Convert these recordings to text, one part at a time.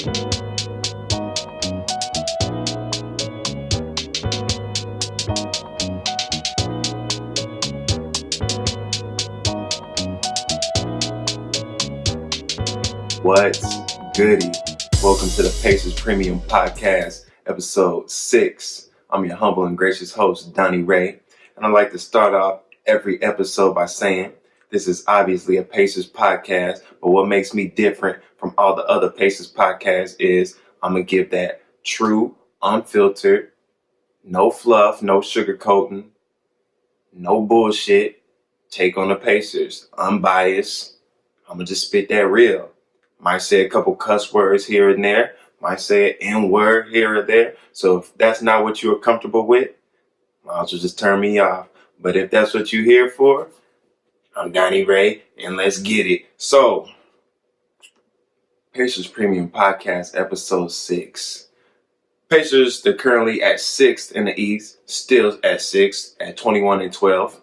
What's goody? Welcome to the Pacers Premium Podcast, episode 6. I'm your humble and gracious host, Donnie Ray, and I'd like to start off every episode by saying this is obviously a Pacers podcast, but what makes me different from all the other Pacers podcasts is I'm going to give that true, unfiltered, no fluff, no sugarcoating, no bullshit take on the Pacers. Unbiased. I'm going to just spit that real. Might say a couple cuss words here and there. Might say an N-word here or there. So if that's not what you're comfortable with, might as well just turn me off. But if that's what you're here for, I'm Donnie Ray, and let's get it. So, Pacers Premium Podcast, episode 6. Pacers, they're currently at 6th in the East, still at 6th at 21-12.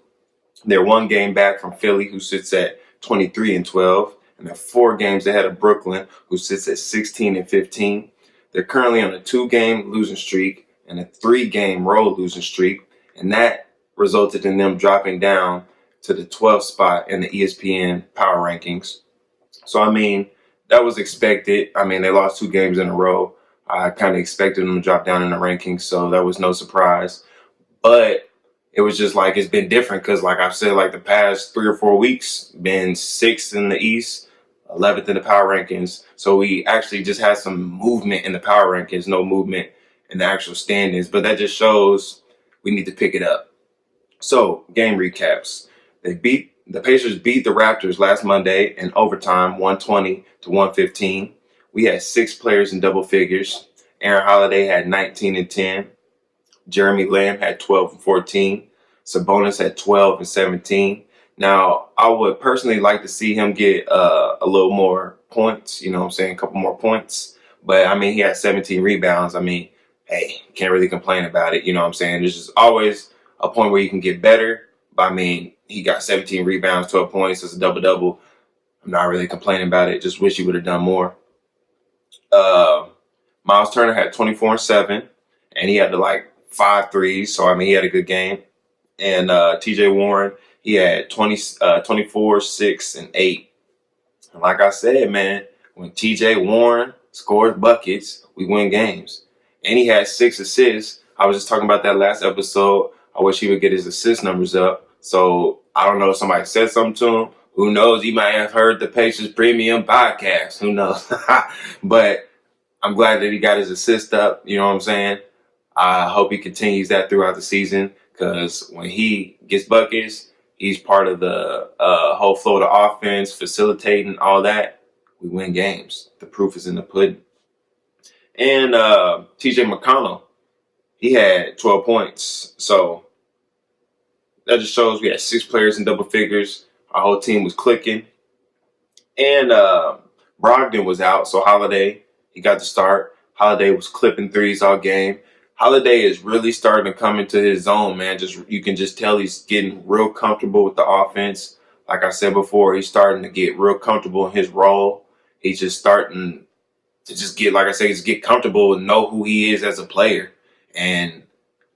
They're one game back from Philly, who sits at 23-12. And they're 4 games ahead of Brooklyn, who sits at 16-15. They're currently on a 2-game losing streak and a 3-game road losing streak. And that resulted in them dropping down to the 12th spot in the ESPN power rankings. So, that was expected. They lost 2 games in a row. I kind of expected them to drop down in the rankings, so that was no surprise. But it was just like it's been different because, like I've said, like the past 3 or 4 weeks, been 6th in the East, 11th in the power rankings. So we actually just had some movement in the power rankings, no movement in the actual standings. But that just shows we need to pick it up. So, game recaps. The Pacers beat the Raptors last Monday in overtime, 120-115. We had 6 players in double figures. Aaron Holiday had 19 and 10. Jeremy Lamb had 12 and 14. Sabonis had 12 and 17. Now, I would personally like to see him get a little more points, a couple more points. But, he had 17 rebounds. Hey, can't really complain about it, There's just always a point where you can get better. But, he got 17 rebounds, 12 points. It's a double-double. I'm not really complaining about it. Just wish he would have done more. Myles Turner had 24 and 7. And he had 5 threes. So, he had a good game. And TJ Warren, he had 24, 6, and 8. And like I said, man, when TJ Warren scores buckets, we win games. And he had 6 assists. I was just talking about that last episode. I wish he would get his assist numbers up. So I don't know if somebody said something to him. Who knows? He might have heard the Pacers Premium Podcast. Who knows? But I'm glad that he got his assist up. You know what I'm saying? I hope he continues that throughout the season because when he gets buckets, he's part of the whole flow of the offense, facilitating all that. We win games. The proof is in the pudding. And TJ McConnell, he had 12 points. So that just shows we had 6 players in double figures. Our whole team was clicking. And Brogdon was out, so Holiday, he got the start. Holiday was clipping threes all game. Holiday is really starting to come into his zone, man. You can just tell he's getting real comfortable with the offense. Like I said before, he's starting to get real comfortable in his role. He's just starting to just get comfortable and know who he is as a player. And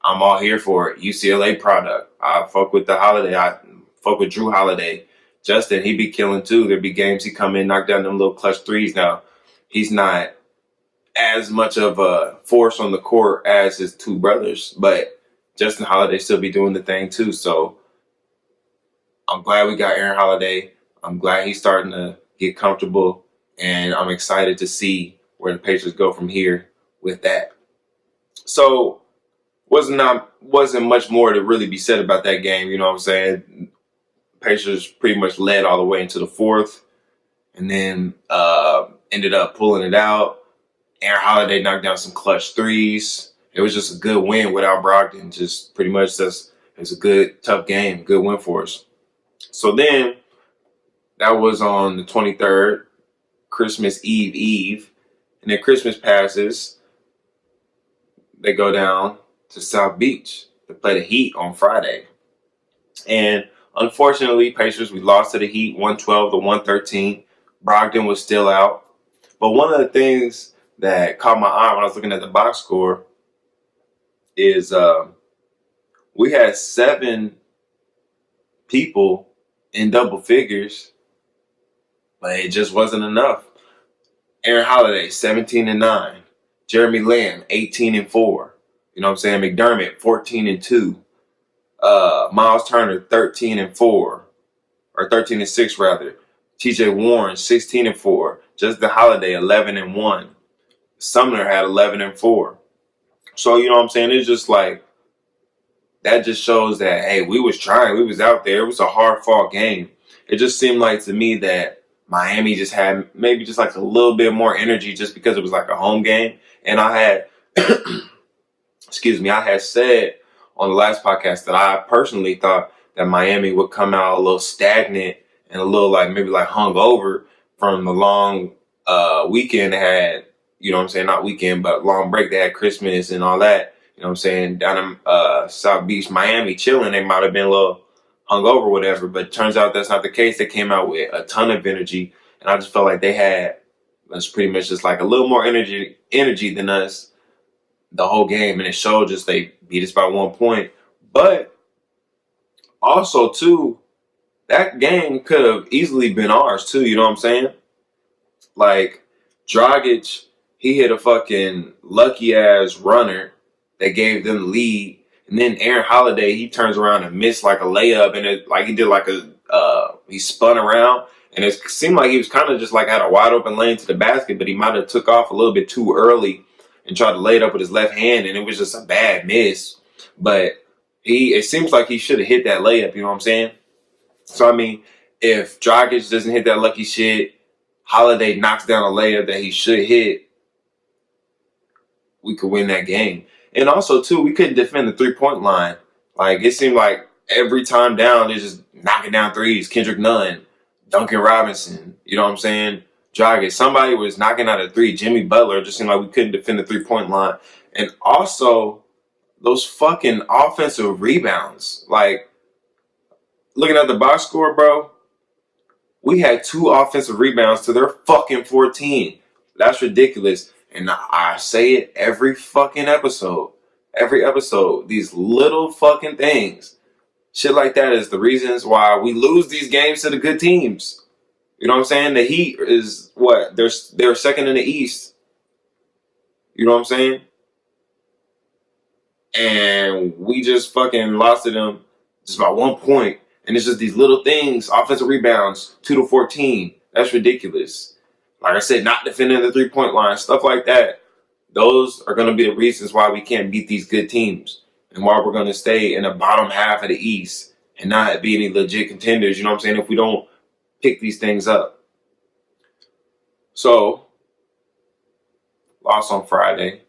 I'm all here for it. UCLA product. I fuck with the Holiday. I fuck with Drew Holiday. Justin, he be killing too. There be games he come in, knock down them little clutch threes. Now, he's not as much of a force on the court as his 2 brothers, but Justin Holiday still be doing the thing too. So I'm glad we got Aaron Holiday. I'm glad he's starting to get comfortable, and I'm excited to see where the Pacers go from here with that. So wasn't much more to really be said about that game. You know what I'm saying? Pacers pretty much led all the way into the 4th, and then ended up pulling it out. Aaron Holiday knocked down some clutch threes. It was just a good win without Brogdon. Just pretty much it's a good, tough game. Good win for us. So then that was on the 23rd, Christmas Eve. And then Christmas passes. They go down to South Beach to play the Heat on Friday. And unfortunately, Pacers, we lost to the Heat 112-113. Brogdon was still out. But one of the things that caught my eye when I was looking at the box score is we had 7 people in double figures, but it just wasn't enough. Aaron Holiday, 17-9. Jeremy Lamb, 18-4. You know what I'm saying? McDermott, 14-2. Myles Turner, 13-4. Or 13-6 rather. TJ Warren, 16-4. Justin Holiday, 11-1. Sumner had 11-4. So, you know what I'm saying? It's just like, that just shows that, hey, we was trying. We was out there. It was a hard-fought game. It just seemed like to me that Miami just had maybe just like a little bit more energy just because it was like a home game. And I had, I had said on the last podcast that I personally thought that Miami would come out a little stagnant and a little like maybe like hungover from the long weekend they had, you know what I'm saying? Not weekend, but long break. They had Christmas and all that. You know what I'm saying? Down in South Beach, Miami, chilling. They might have been a little hungover, whatever. But turns out that's not the case. They came out with a ton of energy, and I just felt like they had that's pretty much just like a little more energy than us the whole game, and it showed. Just they beat us by 1 point, but also too, that game could have easily been ours too. You know what I'm saying? Like Dragic, he hit a fucking lucky ass runner that gave them the lead. And then Aaron Holiday, he turns around and missed like a layup, and it like he did like a he spun around, and it seemed like he was kind of just like had a wide open lane to the basket, but he might have took off a little bit too early and tried to lay it up with his left hand, and it was just a bad miss. But it seems like he should have hit that layup. You know what I'm saying? So I mean, if Dragic doesn't hit that lucky shit, Holiday knocks down a layup that he should hit, we could win that game. And also, too, we couldn't defend the three-point line. Like, it seemed like every time down, they're just knocking down threes. Kendrick Nunn, Duncan Robinson, you know what I'm saying? Dragic. Somebody was knocking out a three. Jimmy Butler. It just seemed like we couldn't defend the three-point line. And also, those fucking offensive rebounds. Like, looking at the box score, bro, we had 2 offensive rebounds to their fucking 14. That's ridiculous. And I say it every fucking episode. Every episode. These little fucking things. Shit like that is the reasons why we lose these games to the good teams. You know what I'm saying? The Heat is what? They're second in the East. You know what I'm saying? And we just fucking lost to them just by 1 point. And it's just these little things. Offensive rebounds, 2 to 14. That's ridiculous. Like I said, not defending the three-point line, stuff like that. Those are going to be the reasons why we can't beat these good teams and why we're going to stay in the bottom half of the East and not be any legit contenders, you know what I'm saying, if we don't pick these things up. So, lost on Friday.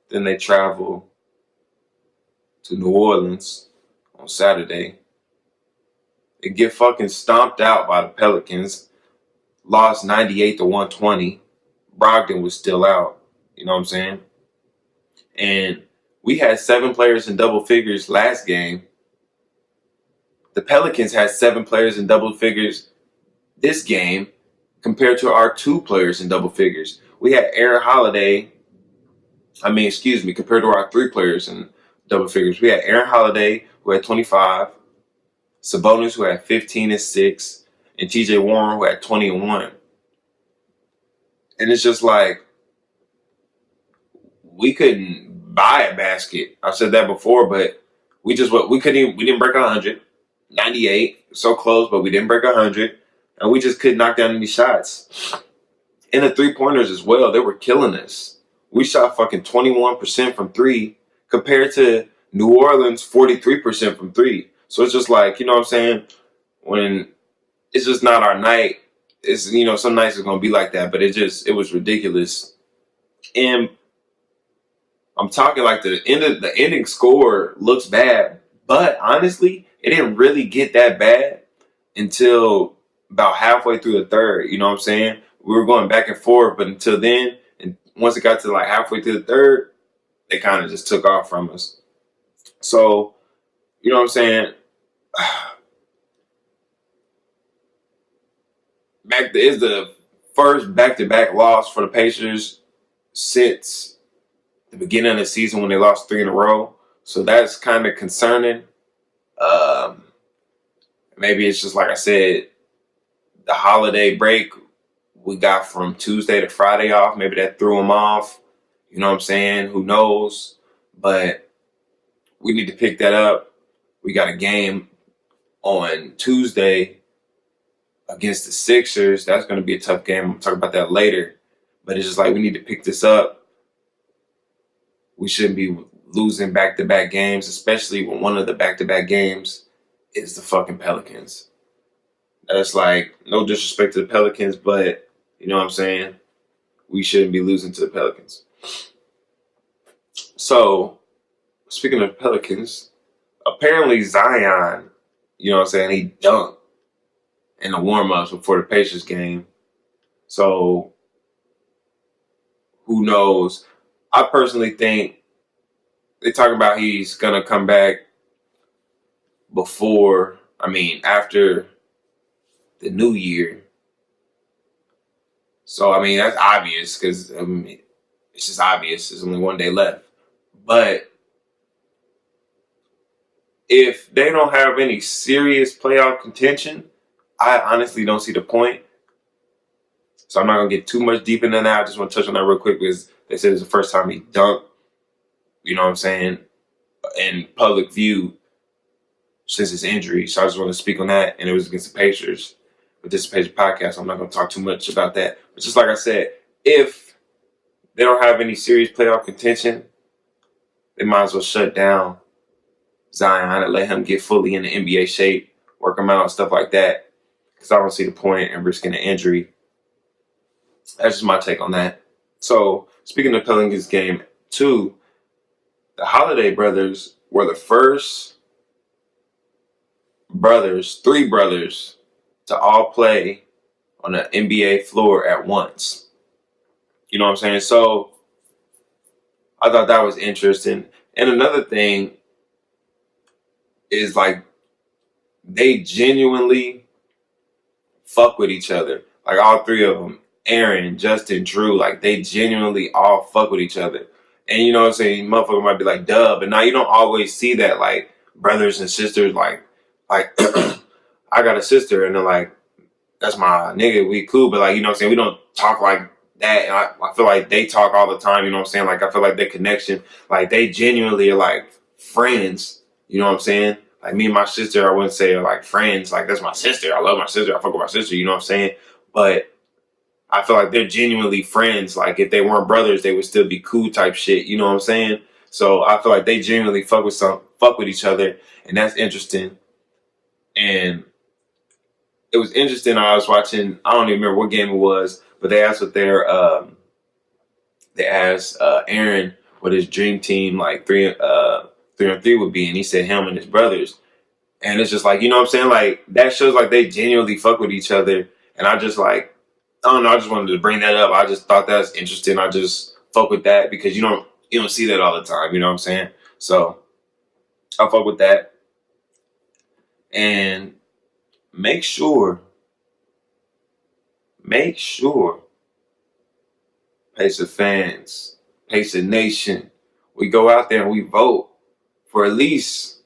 Then they travel to New Orleans on Saturday. They get fucking stomped out by the Pelicans. Lost 98-120. Brogdon was still out. You know what I'm saying? And we had 7 players in double figures last game. The Pelicans had 7 players in double figures this game compared to our 2 players in double figures. We had Aaron Holiday. Compared to our 3 players in double figures. We had Aaron Holiday, who had 25. Sabonis, who had 15-6. And TJ Warren, who had 20-1. And it's just like, we couldn't buy a basket. I've said that before, but we didn't break 100. 98, so close, but we didn't break 100. And we just couldn't knock down any shots. And the 3-pointers as well, they were killing us. We shot fucking 21% from 3 compared to New Orleans 43% from 3. So it's just like, you know what I'm saying? When it's just not our night. It's, you know, some nights it's going to be like that, but it was ridiculous. And I'm talking like the ending score looks bad, but honestly, it didn't really get that bad until about halfway through the third. You know what I'm saying? We were going back and forth, but until then, and once it got to like halfway through the third, they kind of just took off from us. So, you know what I'm saying? Is the first back-to-back loss for the Pacers since the beginning of the season when they lost 3 in a row. So that's kind of concerning. Maybe it's just like I said, the holiday break we got from Tuesday to Friday off. Maybe that threw them off. You know what I'm saying? Who knows? But we need to pick that up. We got a game on Tuesday against the Sixers. That's going to be a tough game. We'll talk about that later. But it's just like we need to pick this up. We shouldn't be losing back-to-back games, especially when one of the back-to-back games is the fucking Pelicans. That's like, no disrespect to the Pelicans, but you know what I'm saying? We shouldn't be losing to the Pelicans. So, speaking of Pelicans, apparently Zion, you know what I'm saying, he dunked in the warm-ups before the Pacers game. So, who knows? I personally think they talk about he's going to come back after the new year. So, that's obvious because, it's just obvious. There's only one day left. But if they don't have any serious playoff contention, I honestly don't see the point. So I'm not going to get too much deep into that. I just want to touch on that real quick because they said it's the first time he dunked, you know what I'm saying, in public view since his injury. So I just want to speak on that. And it was against the Pacers. But this is a Pacer podcast, so I'm not going to talk too much about that. But just like I said, if they don't have any serious playoff contention, they might as well shut down Zion and let him get fully in the NBA shape, work him out and stuff like that. Because I don't see the point in risking an injury. That's just my take on that. So, speaking of Pelicans game 2, the Holiday brothers were the first three brothers to all play on the NBA floor at once. You know what I'm saying? So, I thought that was interesting. And another thing is like they genuinely fuck with each other. Like all three of them, Aaron, Justin, Drew, like they genuinely all fuck with each other. And you know what I'm saying? Motherfucker might be like, duh, but now you don't always see that like brothers and sisters like I got a sister and they're like, that's my nigga, we cool, but like, you know what I'm saying? We don't talk like that. And I feel like they talk all the time, you know what I'm saying? Like I feel like their connection, like they genuinely are like friends, you know what I'm saying? Like me and my sister, I wouldn't say are like friends, like that's my sister. I love my sister, I fuck with my sister, you know what I'm saying? But I feel like they're genuinely friends. Like if they weren't brothers, they would still be cool type shit, you know what I'm saying? So I feel like they genuinely fuck with each other, and that's interesting. And it was interesting. I was watching. I don't even remember what game it was, but they asked Aaron what his dream team like 3-on-3 would be, and he said him and his brothers. And it's just like, you know what I'm saying? Like that shows like they genuinely fuck with each other. And I just like, I don't know. I just wanted to bring that up. I just thought that's interesting. I just fuck with that because you don't see that all the time. You know what I'm saying? So I fuck with that. And make sure, Pacer fans, Pacer Nation, we go out there and we vote for at least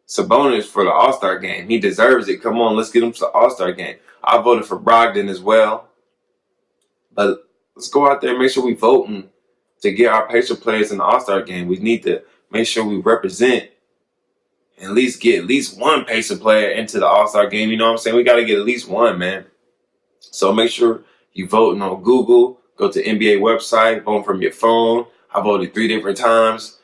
Sabonis for the All-Star game. He deserves it. Come on, let's get him to the All-Star game. I voted for Brogdon as well. But let's go out there and make sure we voting to get our Pacer players in the All-Star game. We need to make sure we represent and at least get at least one Pacer player into the All-Star game. You know what I'm saying? We got to get at least one, man. So make sure you voting on Google. Go to NBA website. Vote from your phone. I voted 3 different times.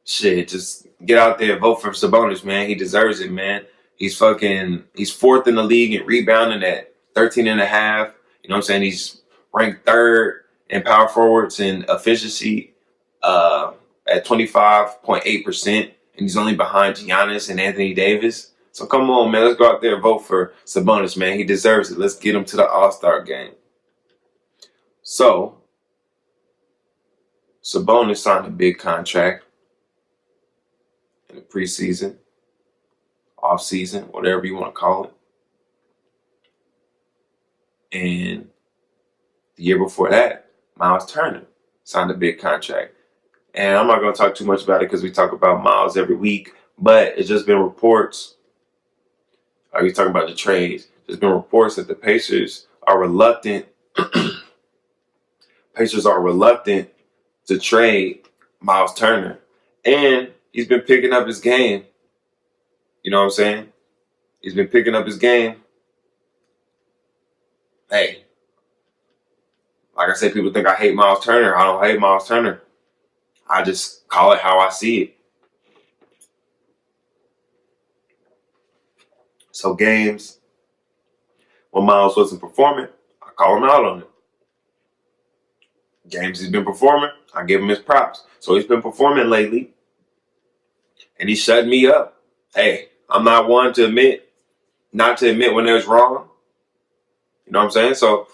Shit, just get out there, vote for Sabonis, man. He deserves it, man. He's 4th in the league in rebounding at 13.5. You know what I'm saying? He's ranked 3rd in power forwards and efficiency at 25.8%. And he's only behind Giannis and Anthony Davis. So come on, man. Let's go out there and vote for Sabonis, man. He deserves it. Let's get him to the All-Star game. So, Sabonis signed a big contract in the preseason, off-season, whatever you want to call it. And The year before that, Myles Turner signed a big contract. And I'm not going to talk too much about it because we talk about Myles every week, but it's just been reports. Are you talking about the trades? There's been reports that the Pacers are reluctant. Pacers are reluctant to trade Myles Turner, and he's been picking up his game. You know what I'm saying? He's been picking up his game. Hey, like I said, people think I hate Myles Turner. I don't hate Myles Turner. I just call it how I see it. So games when Myles wasn't performing, I call him out on it. Games he's been performing, I give him his props. So he's been performing lately, and he's shutting me up. Hey, I'm not one to not to admit when there's wrong. You know what I'm saying? So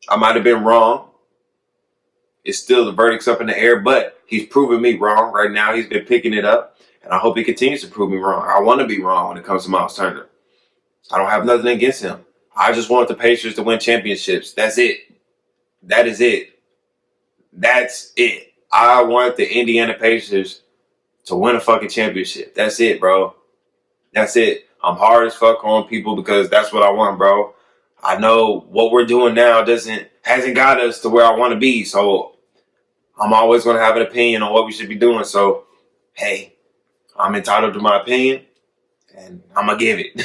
I might have been wrong. It's still the verdict's up in the air, but he's proving me wrong right now. He's been picking it up, and I hope he continues to prove me wrong. I want to be wrong when it comes to Myles Turner. I don't have nothing against him. I just want the Pacers to win championships. That's it. That is it. That's it. I want the Indiana Pacers to win a fucking championship. That's it, bro. That's it. I'm hard as fuck on people because that's what I want, bro. I know what we're doing now hasn't got us to where I want to be. So I'm always going to have an opinion on what we should be doing. So, hey, I'm entitled to my opinion, and I'm going to give it.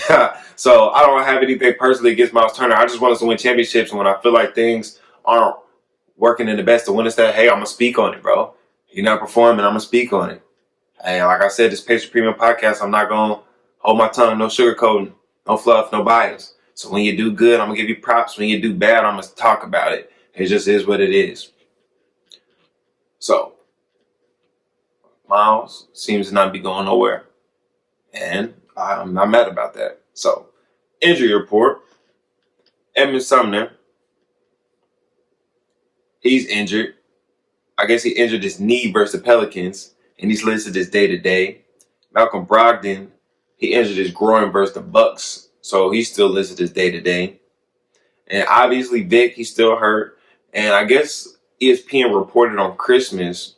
So I don't have anything personally against Myles Turner. I just want us to win championships. And when I feel like things aren't working in the best to win us that, hey, I'm going to speak on it, bro. You're not performing, I'm going to speak on it. Hey, like I said, this Pacers Premium Podcast, I'm not going to hold my tongue, no sugarcoating, no fluff, no bias. So when you do good, I'm going to give you props. When you do bad, I'm going to talk about it. It just is what it is. So, Myles seems to not be going nowhere. And I'm not mad about that. So, injury report. Edmund Sumner, he's injured. I guess he injured his knee versus the Pelicans, and he's listed as day-to-day. Malcolm Brogdon, he injured his groin versus the Bucks, so he's still listed as day-to-day. And obviously, Vic, he's still hurt. And I guess ESPN reported on Christmas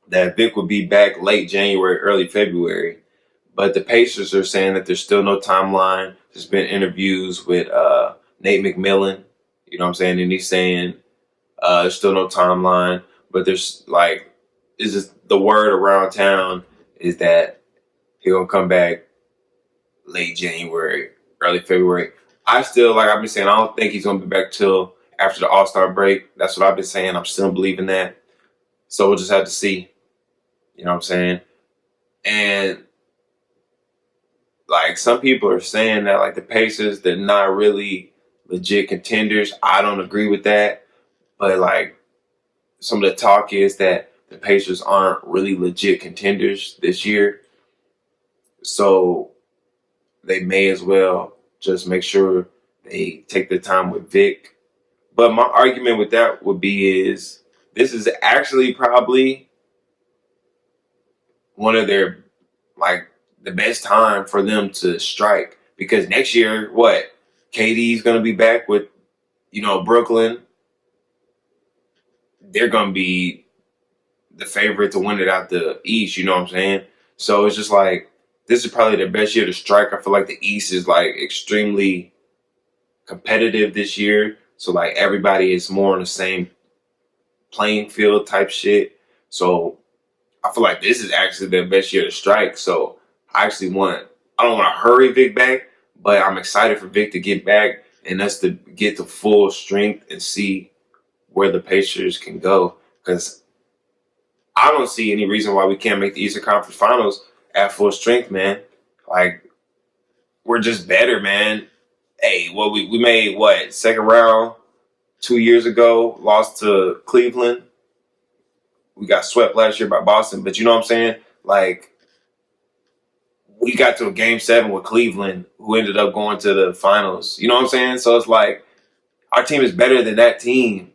that Vic would be back late January, early February. But the Pacers are saying that there's still no timeline. There's been interviews with Nate McMillan, you know what I'm saying? And he's saying there's still no timeline. But there's it's just the word around town is that he's going to come back late January, early February. I still, like I've been saying, I don't think he's going to be back till after the All-Star break. That's what I've been saying. I'm still believing that. So we'll just have to see. You know what I'm saying? And some people are saying that the Pacers, they're not really legit contenders. I don't agree with that. But some of the talk is that the Pacers aren't really legit contenders this year. So they may as well just make sure they take their time with Vic. But my argument with that would be is this is actually probably one of their, the best time for them to strike. Because next year, KD's going to be back with, Brooklyn. They're going to be the favorite to win it out the East, you know what I'm saying? So it's just this is probably their best year to strike. I feel like the East is extremely competitive this year. So everybody is more on the same playing field type shit. So I feel like this is actually their best year to strike. So I don't want to hurry Vic back, but I'm excited for Vic to get back and us to get to full strength and see where the Pacers can go. Because I don't see any reason why we can't make the Eastern Conference Finals at full strength, man. We're just better, man. Hey, we made second round 2 years ago, lost to Cleveland. We got swept last year by Boston, but you know what I'm saying? We got to a game 7 with Cleveland, who ended up going to the finals. You know what I'm saying? So it's our team is better than that team.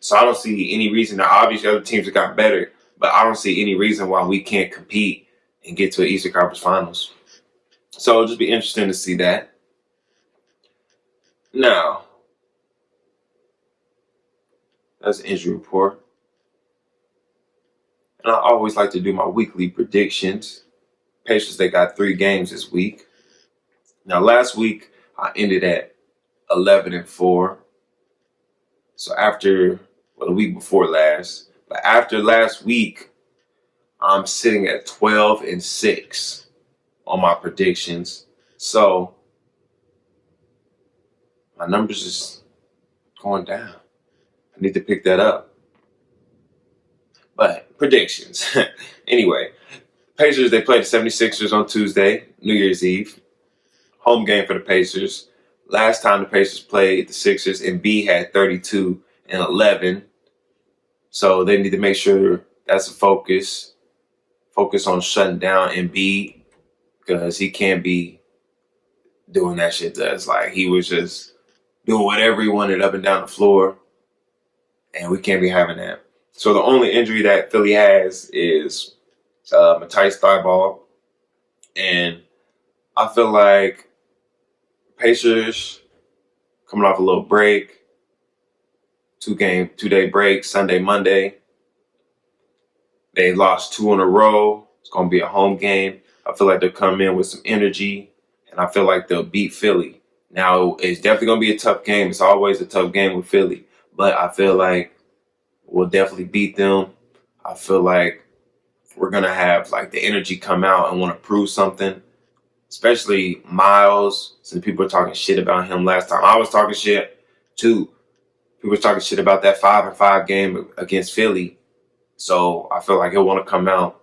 So I don't see any reason. Now, obviously, other teams have gotten better, but I don't see any reason why we can't compete and get to an Eastern Conference Finals. So it'll just be interesting to see that. Now, That's an injury report. And I always like to do my weekly predictions. Pacers, they got 3 games this week. Now, last week, I ended at 11-4. So the week before last. But after last week, I'm sitting at 12-6 on my predictions. So my numbers is going down. I need to pick that up. But predictions. Anyway, Pacers, they played the 76ers on Tuesday, New Year's Eve. Home game for the Pacers. Last time the Pacers played the Sixers, Embiid had 32 and 11. So they need to make sure that's a focus. Focus on shutting down Embiid because he can't be doing that shit to us. Like, he was just doing whatever he wanted up and down the floor, and we can't be having that. So the only injury that Philly has is Matisse Thybulle, and I feel like Pacers coming off a little break, 2-day break, Sunday, Monday. They lost 2 in a row. It's going to be a home game. I feel like they'll come in with some energy, and I feel like they'll beat Philly. Now, it's definitely going to be a tough game. It's always a tough game with Philly, but I feel like we'll definitely beat them. I feel like we're going to have like the energy come out and want to prove something, especially Myles, since people were talking shit about him last time. I was talking shit too. People were talking shit about that 5-5 game against Philly. So I feel like he'll want to come out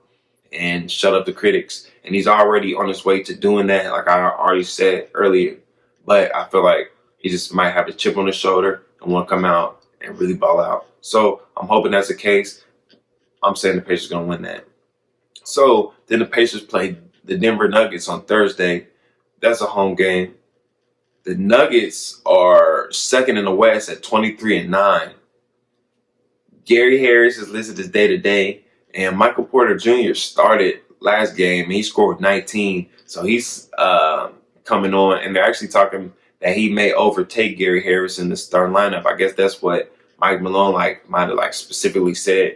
and shut up the critics. And he's already on his way to doing that, like I already said earlier. But I feel like he just might have a chip on his shoulder and want to come out and really ball out. So I'm hoping that's the case. I'm saying the Pacers are going to win that. So then the Pacers played the Denver Nuggets on Thursday. That's a home game. The Nuggets are second in the West at 23-9. Gary Harris is listed as day-to-day, and Michael Porter Jr. started last game, and he scored 19. So he's coming on, and they're actually talking that he may overtake Gary Harris in the starting lineup. I guess that's what Mike Malone might have specifically said,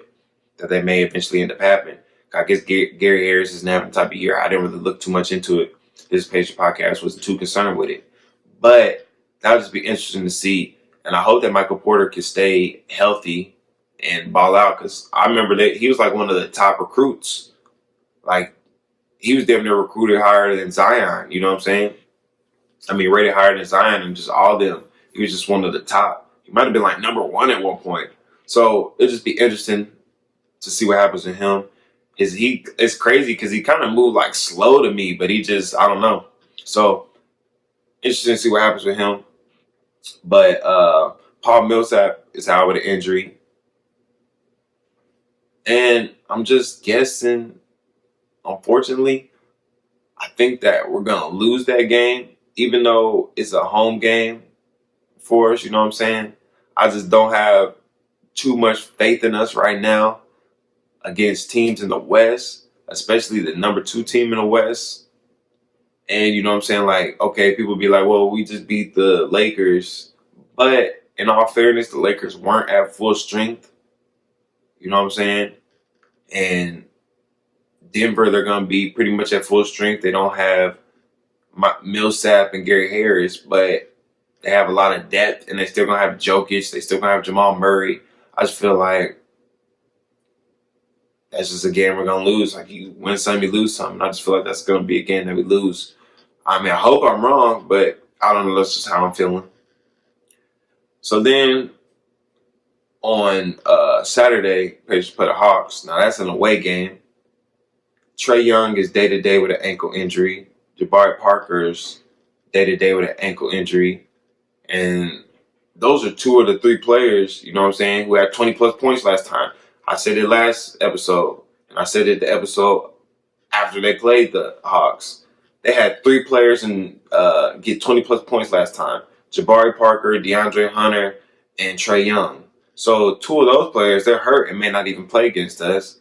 that they may eventually end up happening. I guess Gary Harris isn't having the type of year. I didn't really look too much into it. This Patriot podcast wasn't too concerned with it. But that'll just be interesting to see. And I hope that Michael Porter can stay healthy and ball out, because I remember that he was like one of the top recruits. Like, he was definitely recruited higher than Zion, you know what I'm saying? I mean, rated higher than Zion and just all them. He was just one of the top. He might have been like number 1 at one point. So it'll just be interesting to see what happens with him. It's crazy because he kind of moved like slow to me, but he just, I don't know. So interesting to see what happens with him. But Paul Millsap is out with an injury. And I'm just guessing, unfortunately, I think that we're going to lose that game, even though it's a home game for us, you know what I'm saying? I just don't have too much faith in us right now against teams in the West, especially the number 2 team in the West. And you know what I'm saying? Like, okay, people be like, well, we just beat the Lakers. But in all fairness, the Lakers weren't at full strength. You know what I'm saying? And Denver, they're going to be pretty much at full strength. They don't have Millsap and Gary Harris, but they have a lot of depth, and they still going to have Jokic. They still going to have Jamal Murray. I just feel like that's just a game we're going to lose. Like, you win some, you lose some. And I just feel like that's going to be a game that we lose. I mean, I hope I'm wrong, but I don't know. That's just how I'm feeling. So then on Saturday, Pacers play the Hawks. Now, that's an away game. Trae Young is day-to-day with an ankle injury. Jabari Parker's day-to-day with an ankle injury. And those are 2 of the 3 players, you know what I'm saying, who had 20-plus points last time. I said it last episode, and I said it the episode after they played the Hawks. They had 3 players and get 20-plus points last time. Jabari Parker, DeAndre Hunter, and Trae Young. So 2 of those players, they're hurt and may not even play against us.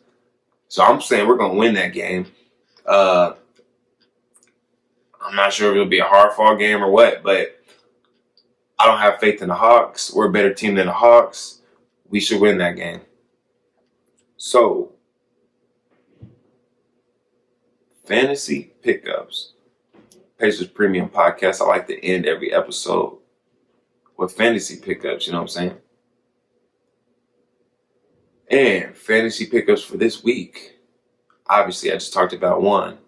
So I'm saying we're going to win that game. I'm not sure if it'll be a hard-fought game or what, but I don't have faith in the Hawks. We're a better team than the Hawks. We should win that game. So, fantasy pickups. Pacers Premium Podcast. I like to end every episode with fantasy pickups, you know what I'm saying? And fantasy pickups for this week. Obviously, I just talked about one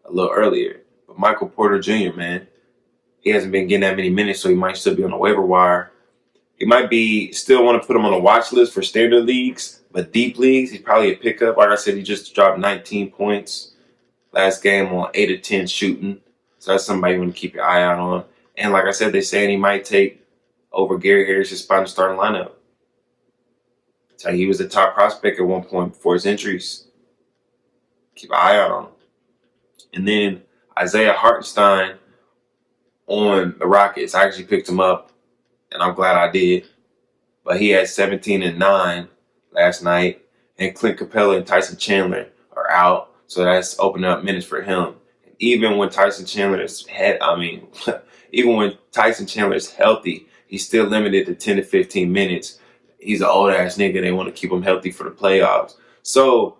a little earlier. But Michael Porter Jr., man, he hasn't been getting that many minutes, so he might still be on the waiver wire. He might be still want to put him on the watch list for standard leagues, but deep leagues, he's probably a pickup. Like I said, he just dropped 19 points last game on 8 of 10 shooting. So that's somebody you want to keep your eye out on. And like I said, they're saying he might take over Gary Harris' spot in the starting lineup. So he was the top prospect at one point before his injuries. Keep an eye out on him. And then Isaiah Hartenstein on the Rockets. I actually picked him up, and I'm glad I did. But he had 17 and 9 last night. And Clint Capella and Tyson Chandler are out. So that's opening up minutes for him. And even when Tyson Chandler is even when Tyson Chandler is healthy, he's still limited to 10 to 15 minutes. He's an old ass nigga. They want to keep him healthy for the playoffs. So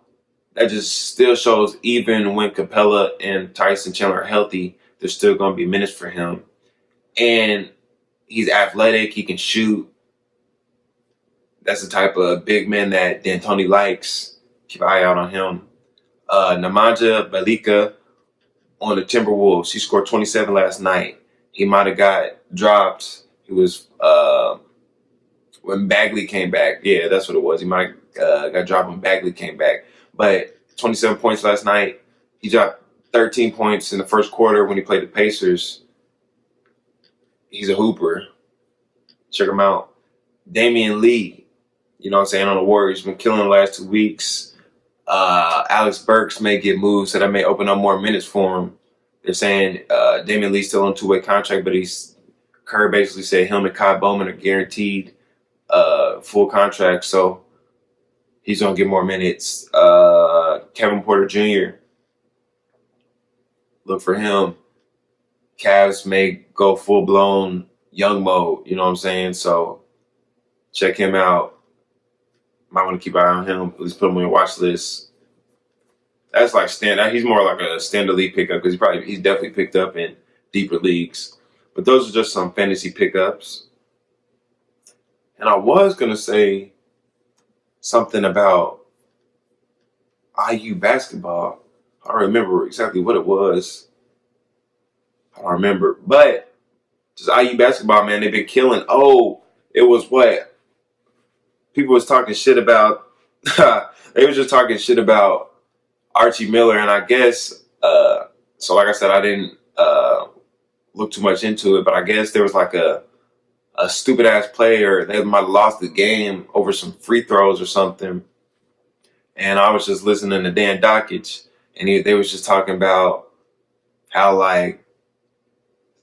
that just still shows even when Capella and Tyson Chandler are healthy, there's still going to be minutes for him. And he's athletic. He can shoot. That's the type of big man that D'Antoni likes. Keep an eye out on him. Nemanja Bjelica on the Timberwolves. He scored 27 last night. He might have got dropped. He was when Bagley came back. Yeah, that's what it was. He might have got dropped when Bagley came back. But 27 points last night. He dropped 13 points in the first quarter when he played the Pacers. He's a hooper. Check him out. Damian Lee, you know what I'm saying, on the Warriors. Been killing the last 2 weeks. Alex Burks may get moved, so that may open up more minutes for him. They're saying Damian Lee's still on a 2-way contract, but Kerr basically said him and Kai Bowman are guaranteed full contract, so he's going to get more minutes. Kevin Porter Jr., look for him. Cavs may go full-blown young mode, you know what I'm saying? So check him out. Might want to keep an eye on him. At least put him on your watch list. That's like he's more like a standard league pickup because he's definitely picked up in deeper leagues. But those are just some fantasy pickups. And I was going to say something about IU basketball. I don't remember exactly what it was. I don't remember. But just IU basketball, man, they've been killing. Oh, it was what? People was talking shit about. They were just talking shit about Archie Miller. And I guess, so like I said, I didn't look too much into it. But I guess there was like a stupid ass player. They might have lost the game over some free throws or something. And I was just listening to Dan Dockich, and they was just talking about how like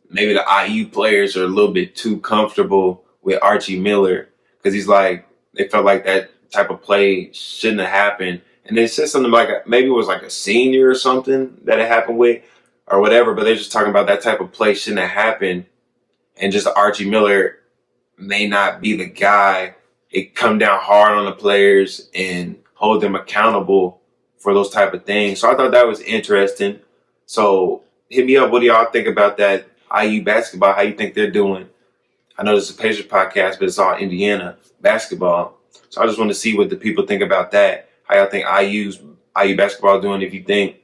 maybe the IU players are a little bit too comfortable with Archie Miller because he's like they felt like that type of play shouldn't have happened. And they said something like maybe it was like a senior or something that it happened with or whatever. But they're just talking about that type of play shouldn't have happened, and just Archie Miller may not be the guy. It come down hard on the players and hold them accountable for those type of things. So I thought that was interesting. So hit me up. What do y'all think about that IU basketball? How you think they're doing? I know this is a Pacers podcast, but it's all Indiana basketball. So I just want to see what the people think about that. How y'all think IU basketball doing? If you think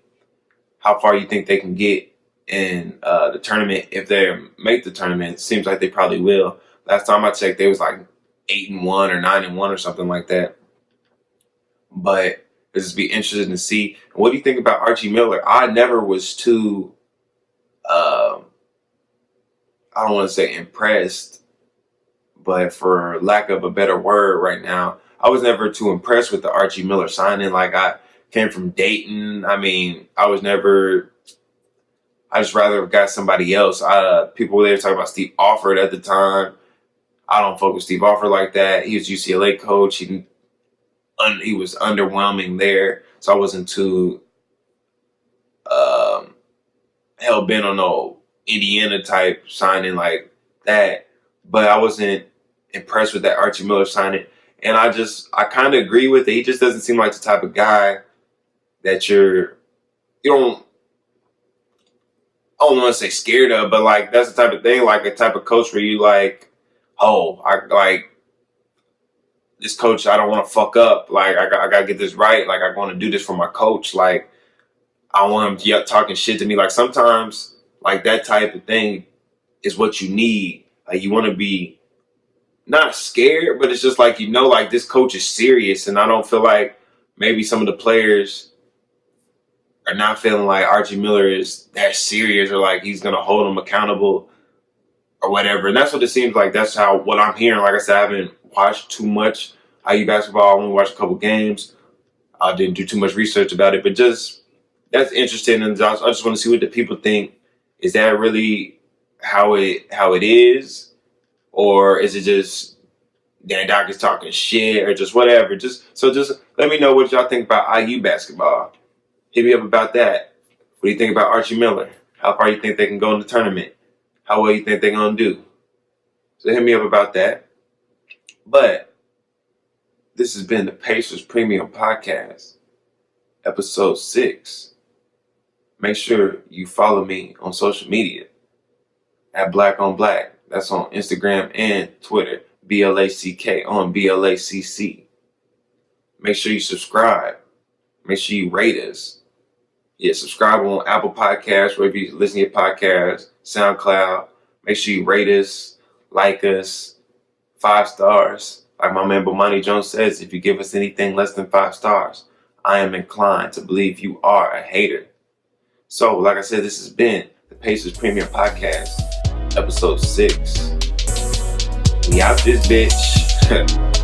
how far you think they can get in the tournament, if they make the tournament, it seems like they probably will. Last time I checked, they was like 8-1 or 9-1 or something like that. But it'll just be interesting to see. What do you think about Archie Miller? I never was too, I don't want to say impressed, but for lack of a better word right now, I was never too impressed with the Archie Miller signing. Like I came from Dayton. I mean, I just rather have got somebody else. People were there talking about Steve Alford at the time. I don't fuck with Steve Alford like that. He was UCLA coach. He was underwhelming there, so I wasn't too hell bent on no Indiana type signing like that. But I wasn't impressed with that Archie Miller signing. And I kind of agree with it. He just doesn't seem like the type of guy that you don't, I don't want to say scared of, but like that's the type of thing, like a type of coach where you like, oh, I like this coach. I don't want to fuck up. Like I got to get this right. Like I want to do this for my coach. Like I don't want him talking shit to me. Like sometimes like that type of thing is what you need. Like you want to be not scared, but it's just like, like this coach is serious. And I don't feel like maybe some of the players are not feeling like Archie Miller is that serious or like he's going to hold them accountable or whatever. And that's what it seems like. That's what I'm hearing. Like I said, I haven't watched too much IU basketball. I only watched a couple games. I didn't do too much research about it, but just that's interesting. And I just want to see what the people think. Is that really how it is? Or is it just Dan Doc is talking shit or just whatever? Just let me know what y'all think about IU basketball. Hit me up about that. What do you think about Archie Miller? How far you think they can go in the tournament? How well you think they're going to do? So hit me up about that. But this has been the Pacers Premium Podcast, episode 6. Make sure you follow me on social media at Black on Black. That's on Instagram and Twitter. BLACK on BLACC. Make sure you subscribe. Make sure you rate us. Yeah, subscribe on Apple Podcasts, wherever you listen to your podcast, SoundCloud. Make sure you rate us, like us, 5 stars. Like my man Bomani Jones says, if you give us anything less than 5 stars, I am inclined to believe you are a hater. So, like I said, this has been the Pacers Premium Podcast, episode 6. We out this bitch.